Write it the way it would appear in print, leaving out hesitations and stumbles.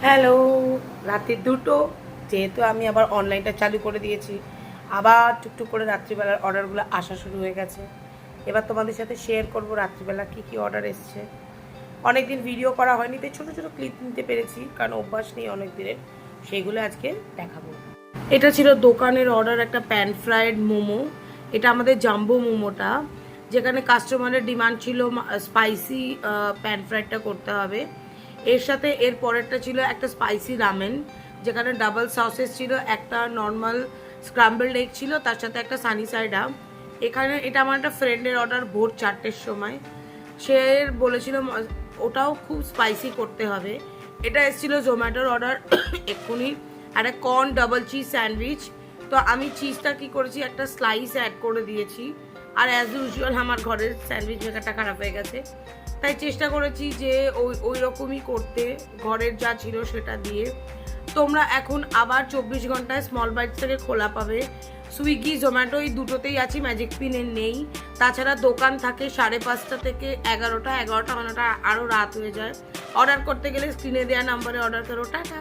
Hello, রাতে 2টো, যেহেতু আমি আবার অনলাইনটা চালু করে দিয়েছি, আবার টুকটুক করে রাত্রিবেলার অর্ডারগুলো আসা শুরু হয়ে গেছে। এবার তোমাদের সাথে শেয়ার করব রাত্রিবেলা কী কী অর্ডার এসছে। অনেকদিন ভিডিও করা হয়নি, তাই ছোটো ছোটো ক্লিপ নিতে পেরেছি, কারণ অভ্যাস নেই অনেক দিনের। সেইগুলো আজকে দেখাবো। এটা ছিল দোকানের অর্ডার, একটা প্যান ফ্রাইড মোমো। এটা আমাদের জাম্বো মোমোটা, যেখানে কাস্টমারের ডিমান্ড ছিল স্পাইসি প্যান ফ্রাইডটা করতে হবে। এর সাথে এর পরেরটা ছিল একটা স্পাইসি রামেন, যেখানে ডাবল সসেস ছিল, একটা নর্মাল স্ক্রাম্বলড এগ ছিল, তার সাথে একটা সানি সাইড আপ। এখানে এটা আমার একটা ফ্রেন্ডের অর্ডার ভোর 4টের সময়। সে বলেছিল ওটাও খুব স্পাইসি করতে হবে। এটা এসেছিলো জোম্যাটোর অর্ডার এক্ষুনি, একটা কর্ন ডাবল চিজ স্যান্ডউইচ। তো আমি চিজটা কি করেছি, একটা স্লাইস অ্যাড করে দিয়েছি। আর অ্যাজ ইউজুয়াল আমার ঘরের স্যান্ডউইচ মেকারটা খারাপ হয়ে গেছে, তাই চেষ্টা করেছি যে ওই রকমই করতে, ঘরের যা ছিল সেটা দিয়ে। তোমরা এখন আবার 24 ঘন্টায় স্মল বাইটস থেকে খোলা পাবে। সুইগি জোম্যাটো এই দুটোতেই আছি, ম্যাজিক পিনের নেই। তাছাড়া দোকান থাকে 5:30 থেকে 11টা 11টা 12টা, আরও রাত হয়ে যায়। অর্ডার করতে গেলে স্ক্রিনে দেওয়া নাম্বারে অর্ডার করো। টাটা।